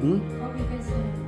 응? 거기 계세요.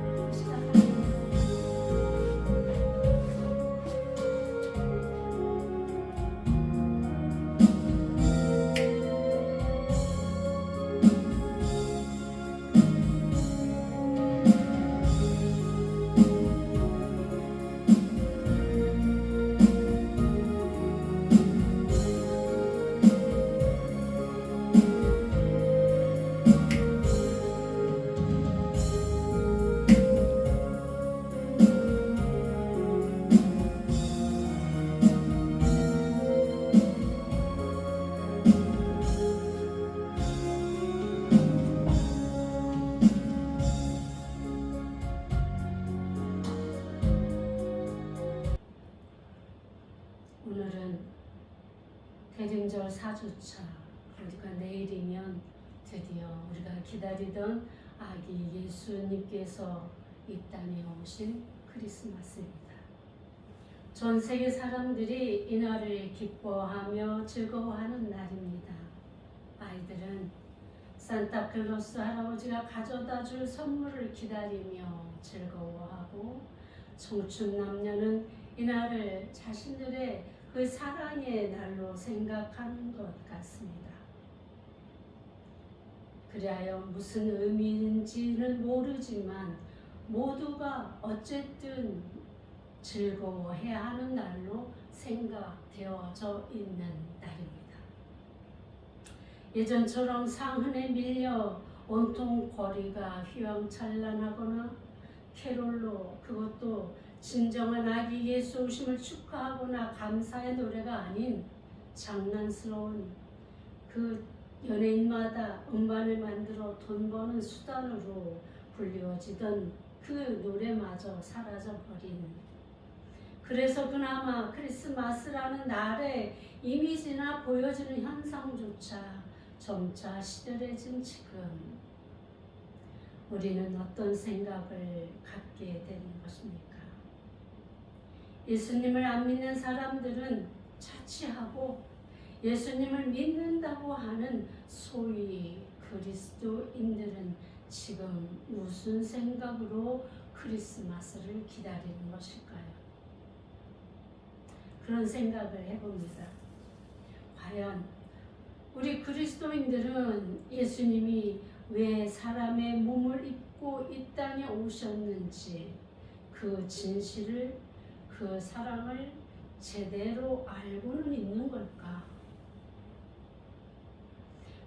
오늘은 대림절 4주차, 그러니까 내일이면 드디어 우리가 기다리던 아기 예수님께서 이 땅에 오신 크리스마스입니다. 전 세계 사람들이 이 날을 기뻐하며 즐거워하는 날입니다. 아이들은 산타클로스 할아버지가 가져다 줄 선물을 기다리며 즐거워하고, 청춘 남녀는 이 날을 자신들의 그 사랑의 날로 생각하는 것 같습니다. 그리하여 무슨 의미인지는 모르지만 모두가 어쨌든 즐거워해야 하는 날로 생각되어져 있는 날입니다. 예전처럼 상흔에 밀려 온통 거리가 휘황찬란하거나 캐롤로, 그것도 진정한 아기 예수 오심을 축하하거나 감사의 노래가 아닌 장난스러운 그 연예인마다 음반을 만들어 돈 버는 수단으로 불리워지던 그 노래마저 사라져버린, 그래서 그나마 크리스마스라는 날의 이미지나 보여지는 현상조차 점차 시들해진 지금, 우리는 어떤 생각을 갖게 되는 것입니까? 예수님을 안 믿는 사람들은 차치하고, 예수님을 믿는다고 하는 소위 그리스도인들은 지금 무슨 생각으로 크리스마스를 기다리는 것일까요? 그런 생각을 해봅니다. 과연 우리 그리스도인들은 예수님이 왜 사람의 몸을 입고 이 땅에 오셨는지, 그 진실을, 그 사랑을 제대로 알고는 있는 걸까?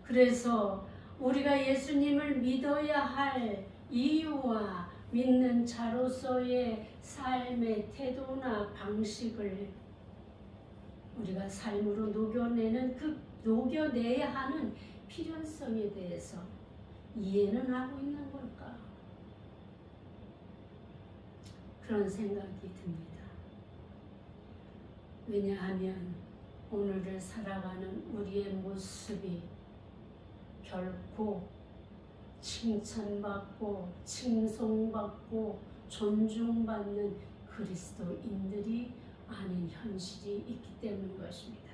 그래서 우리가 예수님을 믿어야 할 이유와 믿는 자로서의 삶의 태도나 방식을 우리가 삶으로 녹여내야 하는 필요성에 대해서 이해는 하고 있는 걸까? 그런 생각이 듭니다. 왜냐하면 오늘을 살아가는 우리의 모습이 결코 칭찬받고 칭송받고 존중받는 그리스도인들이 아닌 현실이 있기 때문인 것입니다.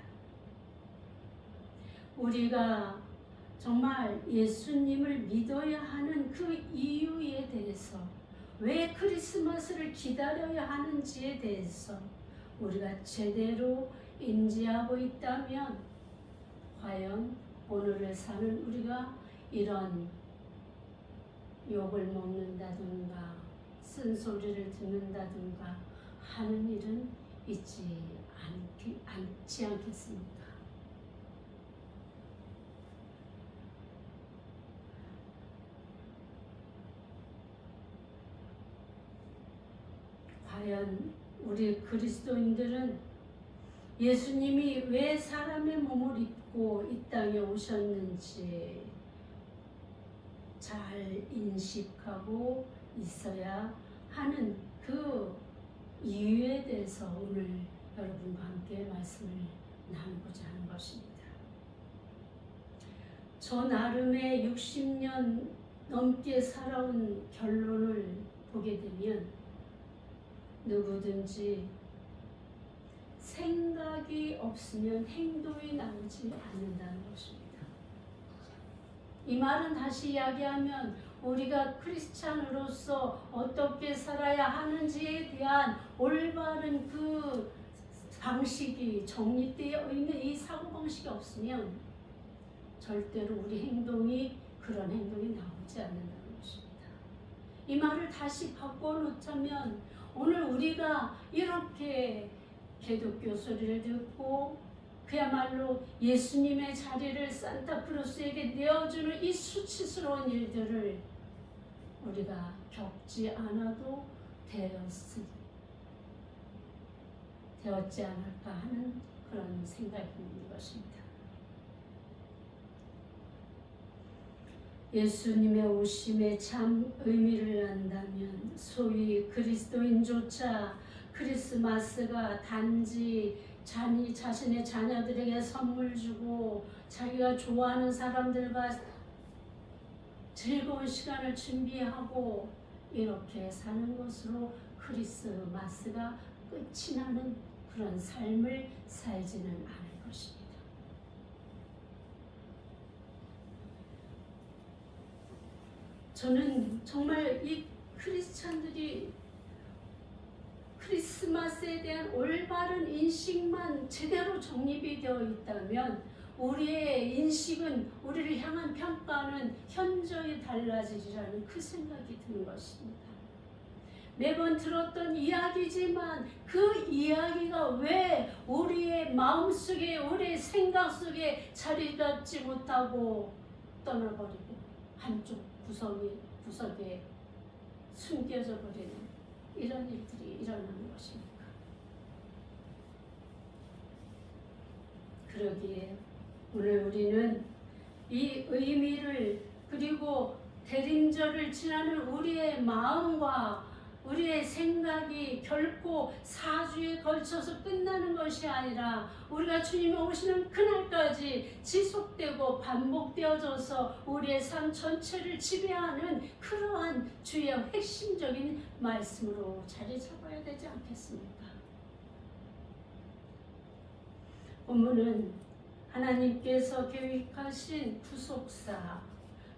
우리가 정말 예수님을 믿어야 하는 그 이유에 대해서, 왜 크리스마스를 기다려야 하는지에 대해서 우리가 제대로 인지하고 있다면, 과연 오늘을 사는 우리가 이런 욕을 먹는다든가 쓴소리를 듣는다든가 하는 일은 있지 않겠습니까? 과연 우리 그리스도인들은 예수님이 왜 사람의 몸을 입고 이 땅에 오셨는지 잘 인식하고 있어야 하는 그 이유에 대해서 오늘 여러분과 함께 말씀을 나누고자 하는 것입니다. 저 나름의 60년 넘게 살아온 결론을 보게 되면 누구든지 생각이 없으면 행동이 나오지 않는다는 것입니다. 이 말은 다시 이야기하면 우리가 크리스찬으로서 어떻게 살아야 하는지에 대한 올바른 그 방식이 정립되어 있는 이 사고방식이 없으면 절대로 우리 행동이 그런 행동이 나오지 않는다는 것입니다. 이 말을 다시 바꿔놓자면 오늘 우리가 이렇게 기독교 소리를 듣고 그야말로 예수님의 자리를 산타크루스에게 내어주는 이 수치스러운 일들을 우리가 겪지 않아도 되었지 않을까 하는 그런 생각이 있는 것입니다. 예수님의 오심의 참 의미를 안다면 소위 그리스도인조차 크리스마스가 단지 자신의 자녀들에게 선물 주고 자기가 좋아하는 사람들과 즐거운 시간을 준비하고 이렇게 사는 것으로 크리스마스가 끝이 나는 그런 삶을 살지는 않을 것입니다. 저는 정말 이 크리스찬들이 크리스마스에 대한 올바른 인식만 제대로 정립이 되어 있다면 우리의 인식은, 우리를 향한 평가는 현저히 달라지리라는 그 생각이 드는 것입니다. 매번 들었던 이야기지만 그 이야기가 왜 우리의 마음속에, 우리의 생각 속에 자리 잡지 못하고 떠나버리고 한쪽 구석에 숨겨져 버리는 이런 일들이 일어나는 것입니까? 그러기에 오늘 우리는 이 의미를, 그리고 대림절을 지나는 우리의 마음과 우리의 생각이 결코 4주에 걸쳐서 끝나는 것이 아니라 우리가 주님이 오시는 그날까지 지속되고 반복되어져서 우리의 삶 전체를 지배하는 그러한 주의 핵심적인 말씀으로 자리 잡아야 되지 않겠습니까? 본문은 하나님께서 계획하신 구속사,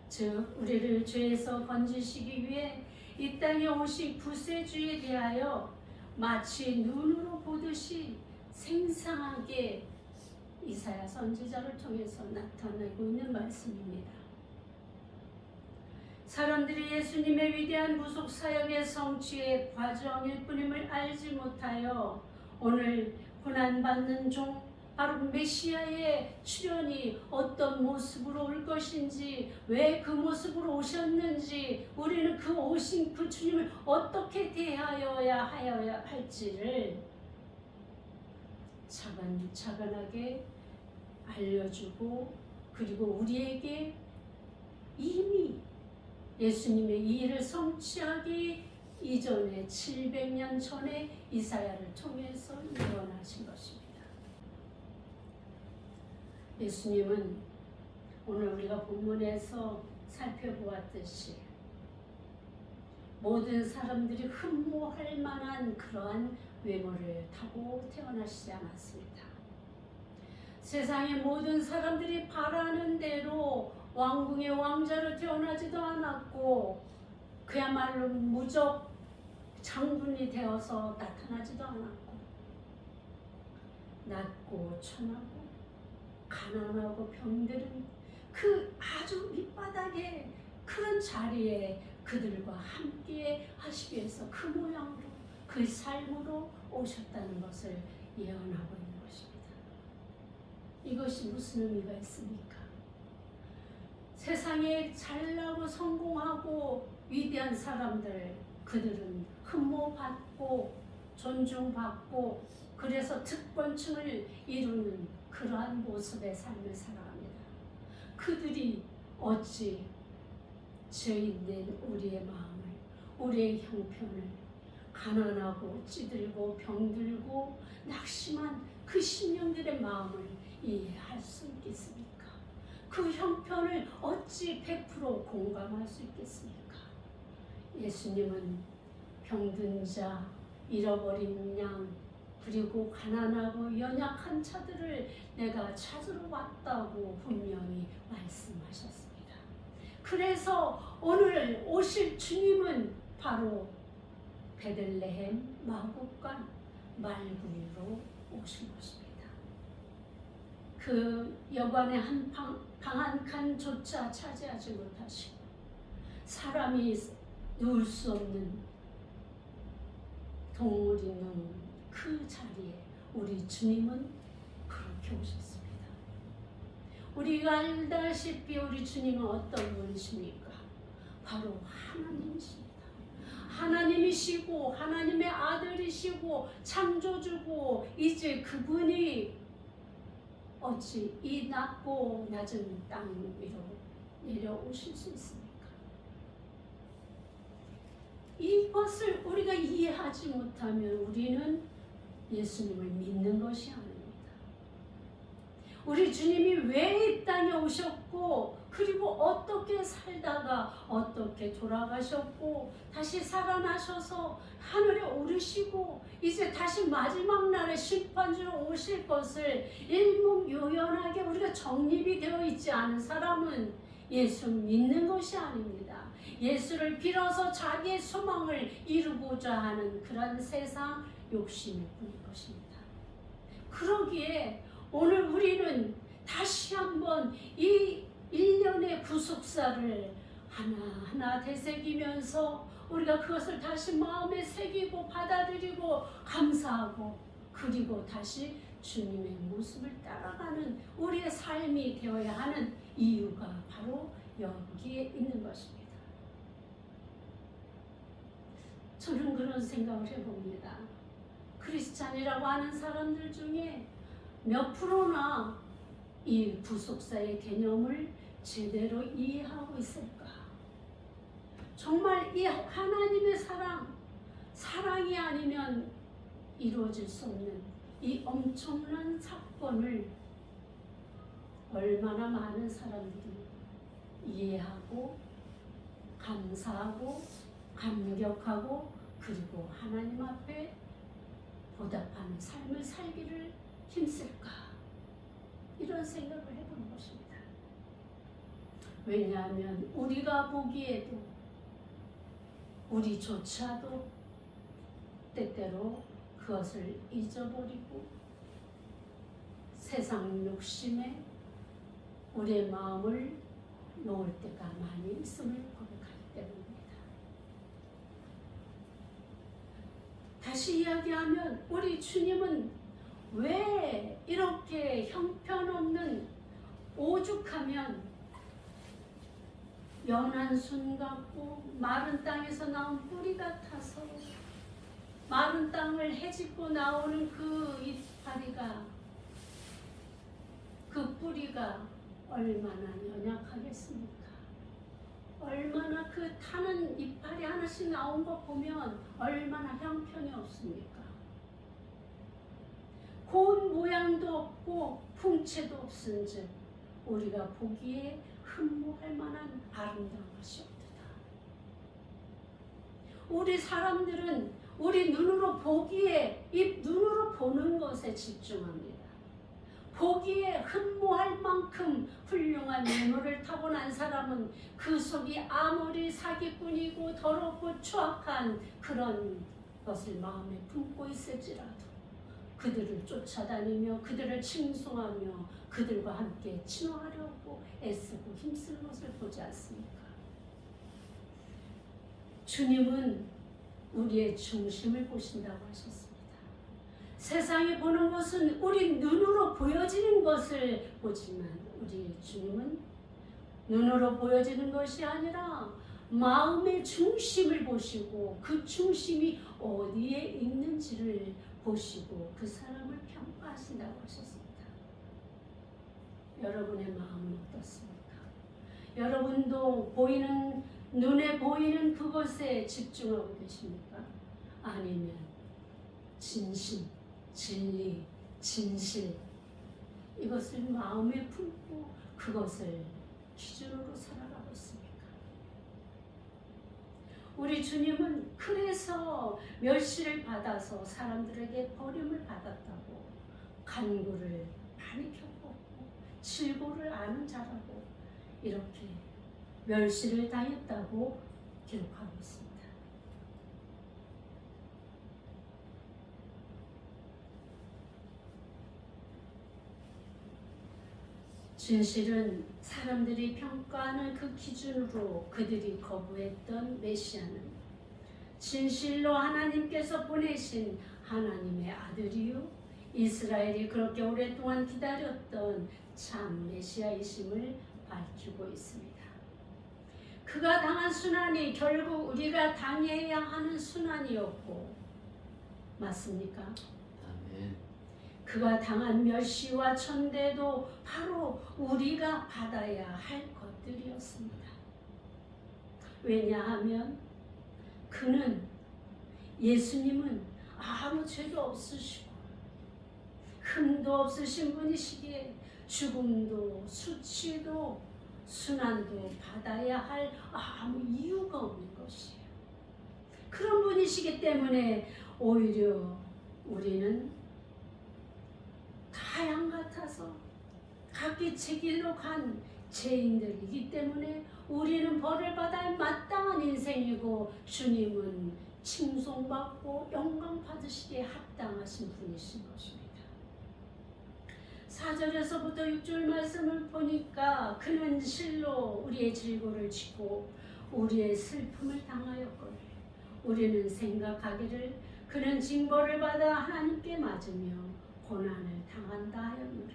즉 우리를 죄에서 건지시기 위해 이 땅에 오신 구세주에 대하여 마치 눈으로 보듯이 생생하게 이사야 선지자를 통해서 나타내고 있는 말씀입니다. 사람들이 예수님의 위대한 구속 사역의 성취의 과정일 뿐임을 알지 못하여 오늘 고난받는 종, 바로 메시아의 출현이 어떤 모습으로 올 것인지, 왜 그 모습으로 오셨는지, 우리는 그 오신 그 주님을 어떻게 대하여야 할지를 차근차근하게 알려주고, 그리고 우리에게 이미 예수님의 이 일을 성취하기 이전에 700년 전에 이사야를 통해서 예언하신 것입니다. 예수님은 오늘 우리가 본문에서 살펴보았듯이 모든 사람들이 흠모할 만한 그러한 외모를 타고 태어나시지 않았습니다. 세상의 모든 사람들이 바라는 대로 왕궁의 왕자로 태어나지도 않았고 그야말로 무적 장군이 되어서 나타나지도 않았고 낮고 천하고 가난하고 병들은 그 아주 밑바닥에 그런 자리에 그들과 함께 하시기 위해서 그 모양으로, 그 삶으로 오셨다는 것을 예언하고 있는 것입니다. 이것이 무슨 의미가 있습니까? 세상에 잘나고 성공하고 위대한 사람들, 그들은 흠모받고 존중받고 그래서 특권층을 이루는 그러한 모습의 삶을 살아갑니다. 그들이 어찌 죄인된 우리의 마음을, 우리의 형편을, 가난하고 찌들고 병들고 낙심한 그 심령들의 마음을 이해할 수 있겠습니까? 그 형편을 어찌 100% 공감할 수 있겠습니까? 예수님은 병든 자, 잃어버린 양, 그리고 가난하고 연약한 자들을 내가 찾으러 왔다고 분명히 말씀하셨습니다. 그래서 오늘 오실 주님은 바로 베들레헴 마구간 말구유로 오신 것입니다. 그 여관의 한 방 한 칸조차 차지하지 못하시고 사람이 누울 수 없는 동물이 누운 그 자리에 우리 주님은 그렇게 오셨습니다. 우리가 알다시피 우리 주님은 어떤 분이십니까? 바로 하나님이십니다. 하나님이시고 하나님의 아들이시고 창조주고 이제 그분이 어찌 이 낮고 낮은 땅 위로 내려오실 수 있습니까? 이것을 우리가 이해하지 못하면 우리는 예수님을 믿는 것이 아닙니다. 우리 주님이 왜 이 땅에 오셨고 그리고 어떻게 살다가 어떻게 돌아가셨고 다시 살아나셔서 하늘에 오르시고 이제 다시 마지막 날에 심판주로 오실 것을 일목요연하게 우리가 정립이 되어 있지 않은 사람은 예수 믿는 것이 아닙니다. 예수를 빌어서 자기의 소망을 이루고자 하는 그런 세상 욕심일 뿐인 것입니다. 그러기에 오늘 우리는 다시 한번 이 1년의 구속사를 하나하나 되새기면서 우리가 그것을 다시 마음에 새기고 받아들이고 감사하고 그리고 다시 주님의 모습을 따라가는 우리의 삶이 되어야 하는 이유가 바로 여기에 있는 것입니다. 저는 그런 생각을 해봅니다. 크리스찬이라고 하는 사람들 중에 몇 프로나 이 구속사의 개념을 제대로 이해하고 있을까? 정말 이 하나님의 사랑이 아니면 이루어질 수 없는 이 엄청난 사건을 얼마나 많은 사람들이 이해하고 감사하고 감격하고 그리고 하나님 앞에 보답하는 삶을 살기를 힘쓸까? 이런 생각을 해보는 것입니다. 왜냐하면 우리가 보기에도 우리조차도 때때로 그것을 잊어버리고 세상 욕심에 우리의 마음을 놓을 때가 많이 있음을 고백하기 때문입니다. 다시 이야기하면 우리 주님은 왜 이렇게 형편없는 오죽하면 연한 순 같고 마른 땅에서 나온 뿌리 같아서 마른 땅을 헤집고 나오는 그 이파리가 그 뿌리가 얼마나 연약하겠습니까? 얼마나 그 타는 이파리 하나씩 나온 거 보면 얼마나 형편이 없습니까? 고운 모양도 없고 풍채도 없은즉 우리가 보기에 흠모할 만한 아름다운 것이 없도다. 우리 사람들은 우리 눈으로 보기에 이 눈으로 보는 것에 집중합니다. 보기에 흠모할 만큼 훌륭한 외모를 타고난 사람은 그 속이 아무리 사기꾼이고 더럽고 추악한 그런 것을 마음에 품고 있을지라도 그들을 쫓아다니며 그들을 칭송하며 그들과 함께 친화하려고 애쓰고 힘쓰는 것을 보지 않습니까? 주님은 우리의 중심을 보신다고 하셨습니다. 세상이 보는 것은 우리 눈으로 보여지는 것을 보지만 우리 주님은 눈으로 보여지는 것이 아니라 마음의 중심을 보시고 그 중심이 어디에 있는지를 보시고 그 사람을 평가하신다고 하셨습니다. 여러분의 마음은 어떻습니까? 여러분도 눈에 보이는 그것에 집중하고 계십니까? 아니면 진심, 진리, 진실 이것을 마음에 품고 그것을 기준으로 살아가고 있습니까? 우리 주님은 그래서 멸시를 받아서 사람들에게 버림을 받았다고 간구를 많이 겪었고 질고를 아는 자라고 이렇게 멸시를 당했다고 기록하고 있습니다. 진실은 사람들이 평가하는 그 기준으로 그들이 거부했던 메시아는 진실로 하나님께서 보내신 하나님의 아들이요 이스라엘이 그렇게 오랫동안 기다렸던 참 메시아이심을 밝히고 있습니다. 그가 당한 순환이 결국 우리가 당해야 하는 순환이었고, 맞습니까? 아멘. 그가 당한 멸시와 천대도 바로 우리가 받아야 할 것들이었습니다. 왜냐하면 예수님은 아무 죄도 없으시고 흠도 없으신 분이시기에 죽음도 수치도 순환도 받아야 할 아무 이유가 없는 것이에요. 그런 분이시기 때문에 오히려 우리는 다 양 같아서 각기 제 길로 간 죄인들이기 때문에 우리는 벌을 받아야 마땅한 인생이고 주님은 칭송받고 영광 받으시기에 합당하신 분이신 것입니다. 4절에서부터 6절 말씀을 보니까 그는 실로 우리의 질고를 지고 우리의 슬픔을 당하였거늘 우리는 생각하기를 그는 징벌을 받아 하나님께 맞으며 고난을 당한다 하였노라.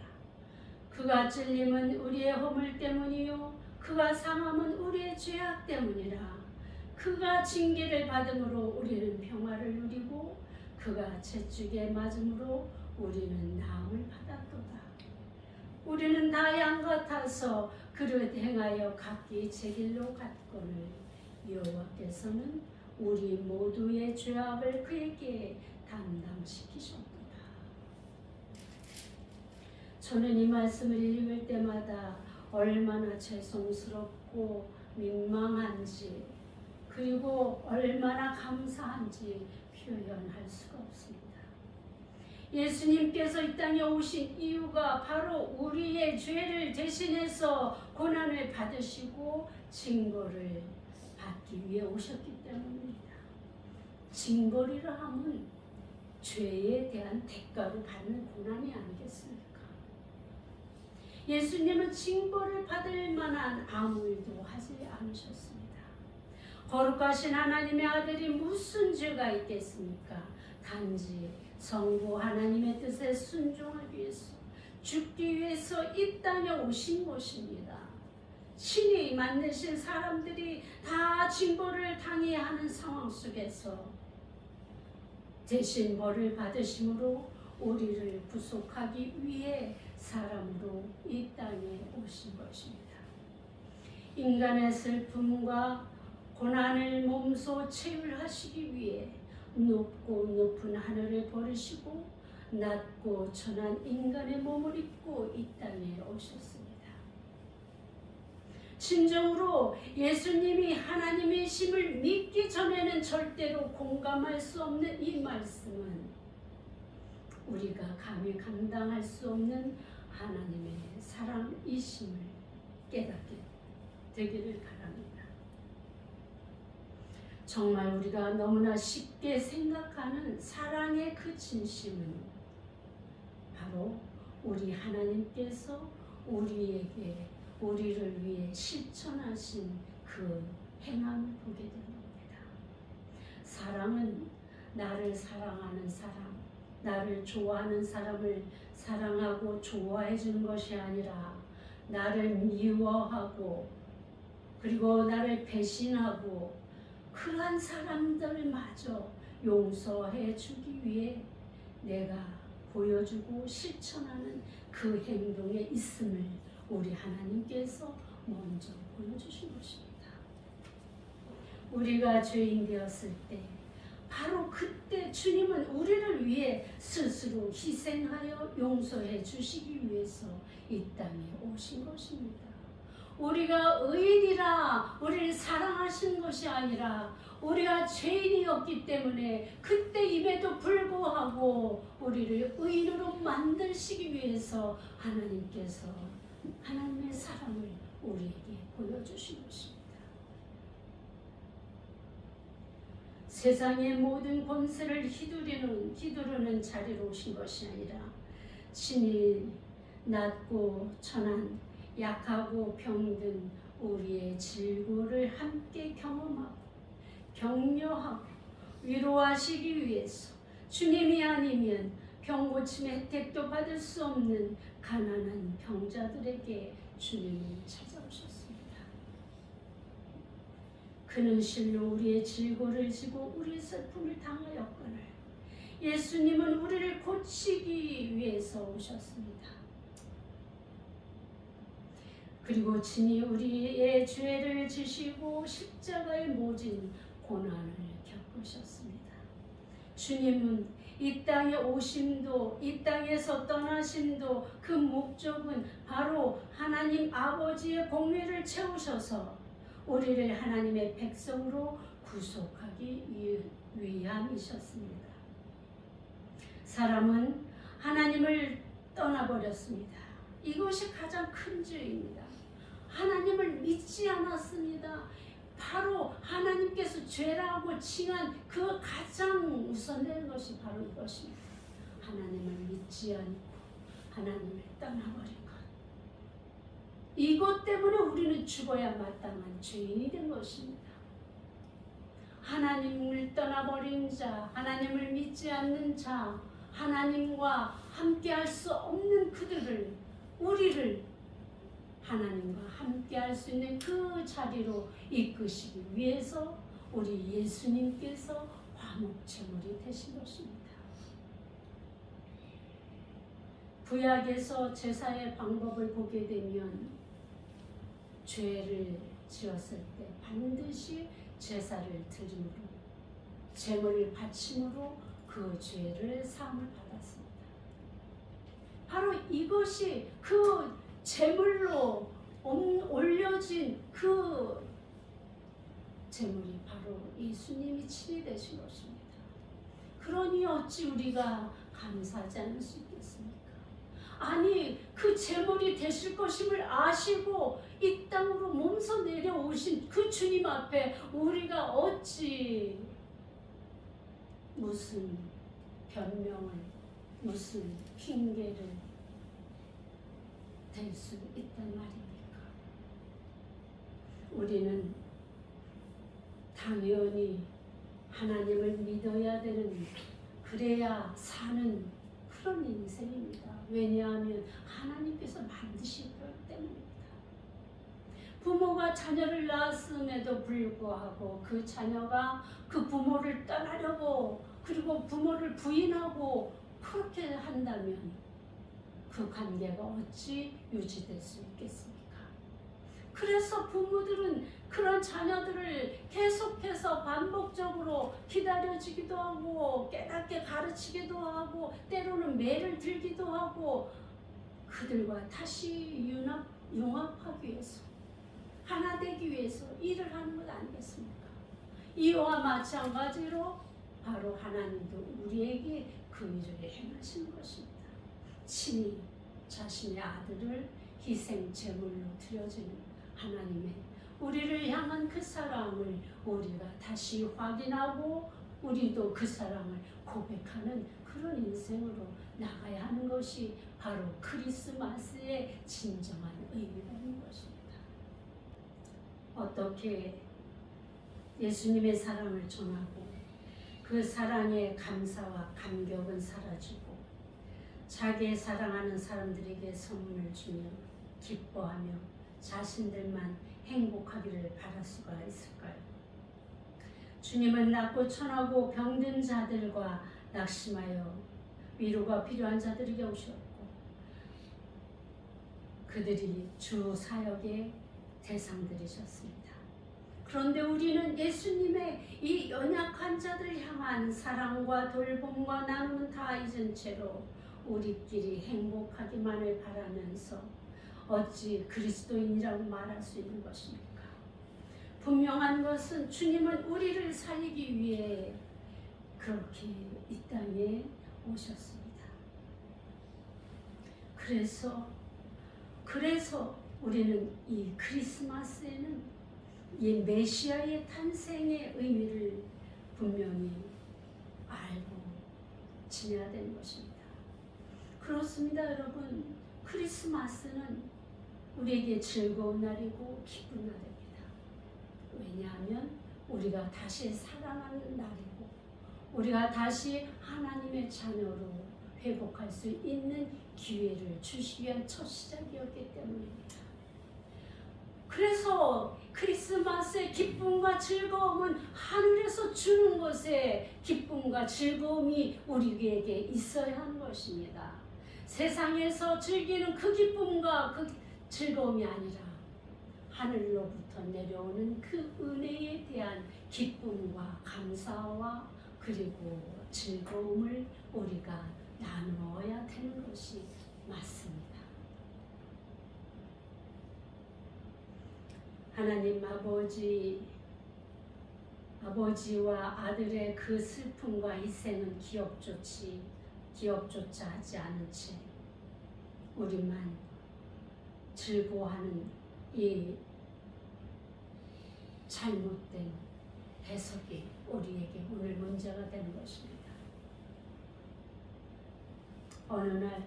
그가 찔림은 우리의 허물 때문이요 그가 상함은 우리의 죄악 때문이라. 그가 징계를 받음으로 우리는 평화를 누리고 그가 채찍에 맞음으로 우리는 나음을 받았도다. 우리는 다 양 같아서 그릇 행하여 각기 제 길로 갔거늘 여호와께서는 우리 모두의 죄악을 그에게 담당시키셨도다. 저는 이 말씀을 읽을 때마다 얼마나 죄송스럽고 민망한지 그리고 얼마나 감사한지 표현할 수가 없습니다. 예수님께서 이 땅에 오신 이유가 바로 우리의 죄를 대신해서 고난을 받으시고 징벌을 받기 위해 오셨기 때문입니다. 징벌이라 함은 죄에 대한 대가로 받는 고난이 아니겠습니까? 예수님은 징벌을 받을 만한 아무 일도 하지 않으셨습니다. 거룩하신 하나님의 아들이 무슨 죄가 있겠습니까? 단지 성부 하나님의 뜻에 순종하기 위해서 죽기 위해서 이 땅에 오신 것입니다. 신이 만드신 사람들이 다 징벌을 당해야 하는 상황 속에서 대신 벌을 받으심으로 우리를 구속하기 위해 사람으로 이 땅에 오신 것입니다. 인간의 슬픔과 고난을 몸소 체휼하시기 위해 높고 높은 하늘을 버리시고 낮고 천한 인간의 몸을 입고 이 땅에 오셨습니다. 진정으로 예수님이 하나님이심을 믿기 전에는 절대로 공감할 수 없는 이 말씀은 우리가 감히 감당할 수 없는 하나님의 사랑이심을 깨닫게 되기를 바랍니다. 정말 우리가 너무나 쉽게 생각하는 사랑의 그 진심은 바로 우리 하나님께서 우리를 위해 실천하신 그 행함을 보게 되는 겁니다. 사랑은 나를 사랑하는 사람, 나를 좋아하는 사람을 사랑하고 좋아해 주는 것이 아니라 나를 미워하고 그리고 나를 배신하고 그러한 사람들마저 용서해 주기 위해 내가 보여주고 실천하는 그 행동에 있음을 우리 하나님께서 먼저 보여주신 것입니다. 우리가 죄인 되었을 때 바로 그때 주님은 우리를 위해 스스로 희생하여 용서해 주시기 위해서 이 땅에 오신 것입니다. 우리가 의인이라 우리를 사랑하신 것이 아니라 우리가 죄인이었기 때문에 그때임에도 불구하고 우리를 의인으로 만드시기 위해서 하나님께서 하나님의 사랑을 우리에게 보여주신 것입니다. 세상의 모든 권세를 휘두르는 자리로 오신 것이 아니라 친히 낮고 천한, 약하고 병든 우리의 질고를 함께 경험하고 격려하고 위로하시기 위해서 주님이 아니면 병고침의 혜택도 받을 수 없는 가난한 병자들에게 주님은 찾아오셨습니다. 그는 실로 우리의 질고를 지고 우리의 슬픔을 당하였거늘 예수님은 우리를 고치기 위해서 오셨습니다. 그리고 친히 우리의 죄를 지시고 십자가에 모진 고난을 겪으셨습니다. 주님은 이 땅에 오심도 이 땅에서 떠나심도 그 목적은 바로 하나님 아버지의 공의를 채우셔서 우리를 하나님의 백성으로 구속하기 위함이셨습니다. 사람은 하나님을 떠나버렸습니다. 이것이 가장 큰 죄입니다. 하나님을 믿지 않았습니다. 바로 하나님께서 죄라고 칭한 그 가장 우선된 것이 바로 이것입니다. 하나님을 믿지 않고 하나님을 떠나버린 것. 이것 때문에 우리는 죽어야 마땅한 죄인이 된 것입니다. 하나님을 떠나버린 자, 하나님을 믿지 않는 자, 하나님과 함께할 수 없는 그들을, 우리를 하나님과 함께할 수 있는 그 자리로 이끄시기 위해서 우리 예수님께서 화목제물이 되신 것입니다. 구약에서 제사의 방법을 보게 되면 죄를 지었을 때 반드시 제사를 드림으로, 제물을 바침으로 그 죄를 사함을 받았습니다. 바로 이것이 그 제물로 올려진 그 제물이 바로 예수님이 친히 되신 것입니다. 그러니 어찌 우리가 감사하지 않을 수 있겠습니까? 아니, 그 제물이 되실 것임을 아시고 이 땅으로 몸소 내려오신 그 주님 앞에 우리가 어찌 무슨 변명을, 무슨 핑계를 될 수 있단 말입니까? 우리는 당연히 하나님을 믿어야 되는, 그래야 사는 그런 인생입니다. 왜냐하면 하나님께서 만드신 것 때문입니다. 부모가 자녀를 낳았음에도 불구하고 그 자녀가 그 부모를 떠나려고, 그리고 부모를 부인하고 그렇게 한다면 그 관계가 어찌 유지될 수 있겠습니까? 그래서 부모들은 그런 자녀들을 계속해서 반복적으로 기다려주기도 하고 깨닫게 가르치기도 하고 때로는 매를 들기도 하고 그들과 다시 융합하기 위해서, 하나 되기 위해서 일을 하는 것 아니겠습니까? 이와 마찬가지로 바로 하나님도 우리에게 그 일을 행하시는 것입니다. 친히 자신의 아들을 희생 제물로 드려주는 하나님의 우리를 향한 그 사랑을 우리가 다시 확인하고 우리도 그 사랑을 고백하는 그런 인생으로 나가야 하는 것이 바로 크리스마스의 진정한 의미라는 것입니다. 어떻게 예수님의 사랑을 전하고 그 사랑의 감사와 감격은 사라지고 자기의 사랑하는 사람들에게 선물을 주며 기뻐하며 자신들만 행복하기를 바랄 수가 있을까요? 주님은 낮고 천하고 병든 자들과 낙심하여 위로가 필요한 자들에게 오셨고 그들이 주 사역의 대상들이셨습니다. 그런데 우리는 예수님의 이 연약한 자들을 향한 사랑과 돌봄과 나눔은 다 잊은 채로 우리끼리 행복하기만을 바라면서 어찌 그리스도인이라고 말할 수 있는 것입니까? 분명한 것은 주님은 우리를 살리기 위해 그렇게 이 땅에 오셨습니다. 그래서 우리는 이 크리스마스에는 이 메시아의 탄생의 의미를 분명히 알고 지내야 되는 것입니다. 그렇습니다, 여러분. 크리스마스는 우리에게 즐거운 날이고 기쁜 날입니다. 왜냐하면 우리가 다시 살아나는 날이고 우리가 다시 하나님의 자녀로 회복할 수 있는 기회를 주시기 위한 첫 시작이었기 때문입니다. 그래서 크리스마스의 기쁨과 즐거움은 하늘에서 주는 것에 기쁨과 즐거움이 우리에게 있어야 하는 것입니다. 세상에서 즐기는 그 기쁨과 그 즐거움이 아니라 하늘로부터 내려오는 그 은혜에 대한 기쁨과 감사와 그리고 즐거움을 우리가 나누어야 되는 것이 맞습니다. 하나님 아버지와 아들의 그 슬픔과 희생은 기억조차 하지 않은 채 우리만 즐거워하는 이 잘못된 해석이 우리에게 오늘 문제가 되는 것입니다. 어느 날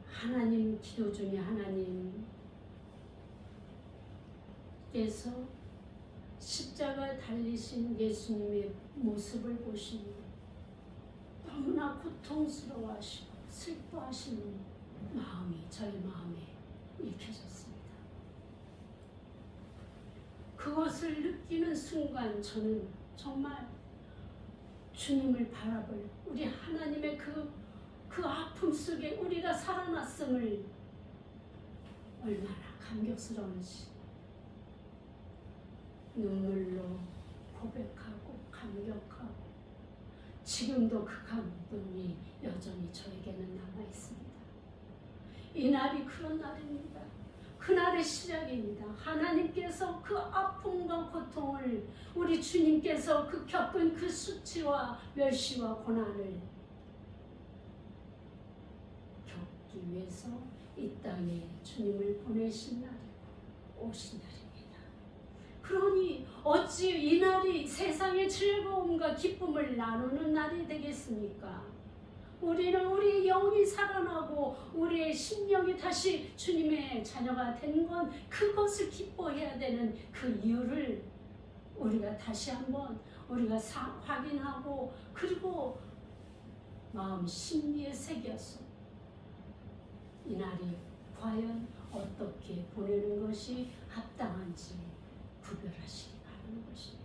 하나님 기도 중에 하나님께서 십자가에 달리신 예수님의 모습을 보시니 너무나 고통스러워하시고 슬퍼하시는 마음이 저희 마음에 읽혀졌습니다. 그것을 느끼는 순간 저는 정말 주님을 바라볼 우리 하나님의 그 아픔 속에 우리가 살아났음을 얼마나 감격스러운지 눈물로 고백하고 감격하고 지금도 그 감동이 여전히 저에게는 남아있습니다. 이 날이 그런 날입니다. 그날의 시작입니다. 하나님께서 그 아픔과 고통을 우리 주님께서 그 겪은 그 수치와 멸시와 고난을 겪기 위해서 이 땅에 주님을 보내신 날이고 오신 날입니다. 그러니 어찌 이 날이 세상의 즐거움과 기쁨을 나누는 날이 되겠습니까? 우리는 우리의 영이 살아나고 우리의 심령이 다시 주님의 자녀가 된 건 그것을 기뻐해야 되는 그 이유를 우리가 다시 한번 우리가 확인하고 그리고 마음 심리에 새겨서 이 날이 과연 어떻게 보내는 것이 합당한지 구별하시기 바라는 것입니다.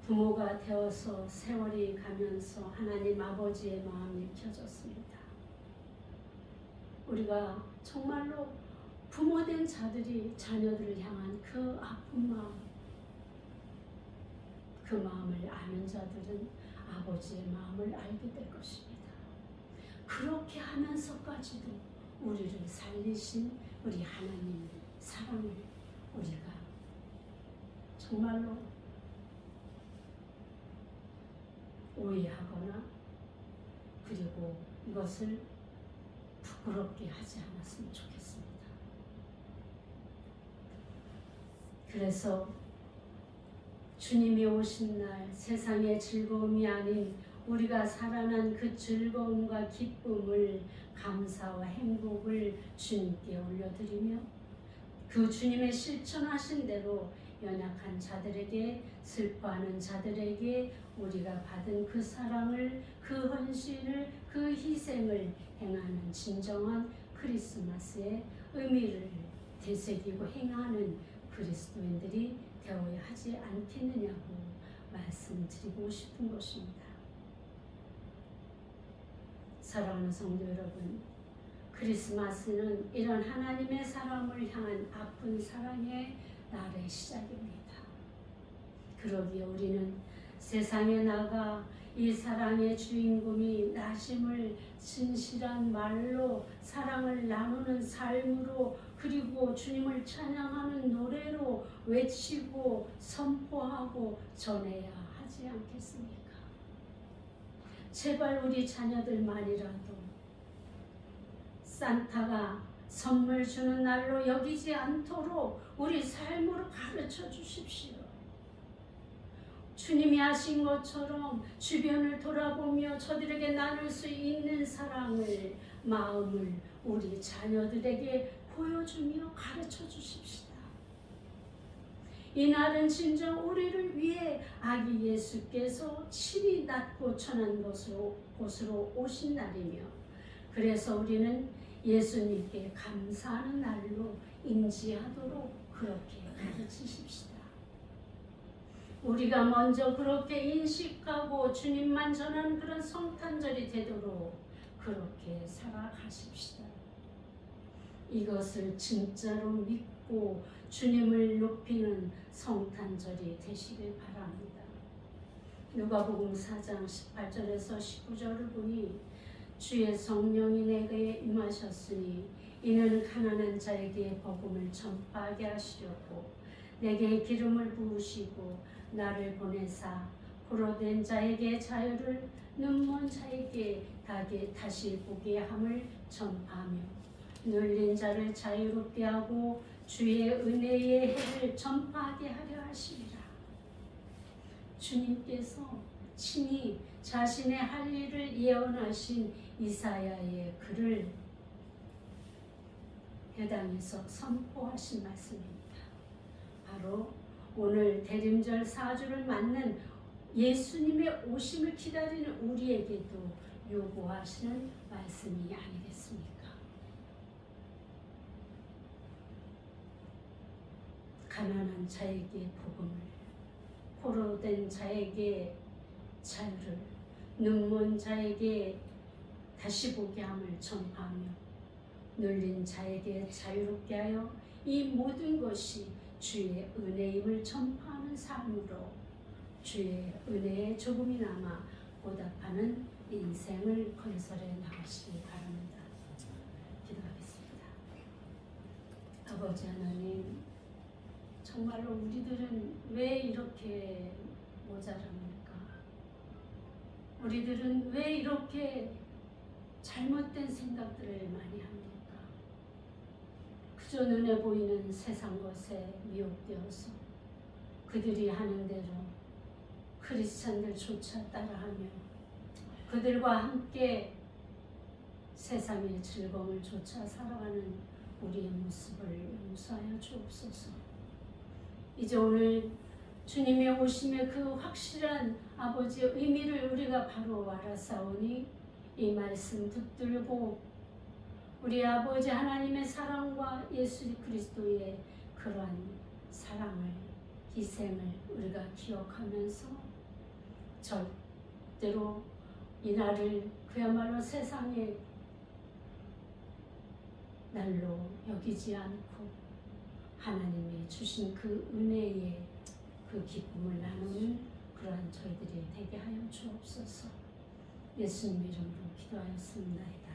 부모가 되어서 세월이 가면서 하나님 아버지의 마음이 켜졌습니다. 우리가 정말로 부모된 자들이 자녀들을 향한 그 아픈 마음, 그 마음을 아는 자들은 아버지의 마음을 알게 될 것입니다. 그렇게 하면서까지도 우리를 살리신 우리 하나님 사랑을 우리가 정말로 오해하거나 그리고 이것을 부끄럽게 하지 않았으면 좋겠습니다. 그래서 주님이 오신 날 세상의 즐거움이 아닌 우리가 살아난 그 즐거움과 기쁨을 감사와 행복을 주님께 올려드리며 그 주님의 실천하신 대로 연약한 자들에게 슬퍼하는 자들에게 우리가 받은 그 사랑을 그 헌신을 그 희생을 행하는 진정한 크리스마스의 의미를 되새기고 행하는 그리스도인들이 되어야 하지 않겠느냐고 말씀드리고 싶은 것입니다. 사랑하는 성도 여러분, 크리스마스는 이런 하나님의 사람을 향한 아픈 사랑의 날의 시작입니다. 그러기에 우리는 세상에 나가 이 사랑의 주인공이 나심을 진실한 말로 사랑을 나누는 삶으로 그리고 주님을 찬양하는 노래로 외치고 선포하고 전해야 하지 않겠습니까? 제발 우리 자녀들만이라도 산타가 선물 주는 날로 여기지 않도록 우리 삶으로 가르쳐 주십시오. 주님이 하신 것처럼 주변을 돌아보며 저들에게 나눌 수 있는 사랑을, 마음을 우리 자녀들에게 보여주며 가르쳐 주십시다. 이날은 진정 우리를 위해 아기 예수께서 친히 낮고 천한 곳으로 오신 날이며, 그래서 우리는 예수님께 감사하는 날로 인지하도록 그렇게 가르치십시다. 우리가 먼저 그렇게 인식하고 주님만 전하는 그런 성탄절이 되도록 그렇게 살아가십시다. 이것을 진짜로 믿고 주님을 높이는 성탄절이 되시길 바랍니다. 누가복음 4장 18절에서 19절을 보니 주의 성령이 내게 임하셨으니 이는 가난한 자에게 복음을 전파하게 하시려고 내게 기름을 부으시고 나를 보내사 포로된 자에게 자유를, 눈먼 자에게 다시 보게 함을 전파하며 눌린 자를 자유롭게 하고 주의 은혜의 해를 전파하게 하려 하시리라. 주님께서 친히 자신의 할 일을 예언하신 이사야의 글을 회당에서 선포하신 말씀입니다. 바로 오늘 대림절 4주를 맞는 예수님의 오심을 기다리는 우리에게도 요구하시는 말씀이 아니겠습니까? 가난한 자에게 복음을, 포로된 자에게 자유를, 눈먼 자에게 다시 보게 함을 전파하며 눌린 자에게 자유롭게 하여 이 모든 것이 주의 은혜임을 전파하는 삶으로 주의 은혜에 조금이나마 보답하는 인생을 건설해 나가시기 바랍니다. 기도하겠습니다. 아버지 하나님, 정말로 우리들은 왜 이렇게 모자랍니까? 우리들은 왜 이렇게 잘못된 생각들을 많이 합니까? 그저 눈에 보이는 세상 것에 미혹되어서 그들이 하는 대로 크리스찬들조차 따라하며 그들과 함께 세상의 즐거움을 쫓아 살아가는 우리의 모습을 용서하여 주옵소서. 이제 오늘 주님의 오심의 그 확실한 아버지의 의미를 우리가 바로 알아싸우니 이 말씀 붙들고 우리 아버지 하나님의 사랑과 예수 그리스도의 그러한 사랑을, 희생을 우리가 기억하면서 절대로 이날을 그야말로 세상의 날로 여기지 않고 하나님이 주신 그 은혜의 그 기쁨을 나누는 그러한 저희들이 되게 하여 주옵소서. 예수님 이름으로 기도하였습니다.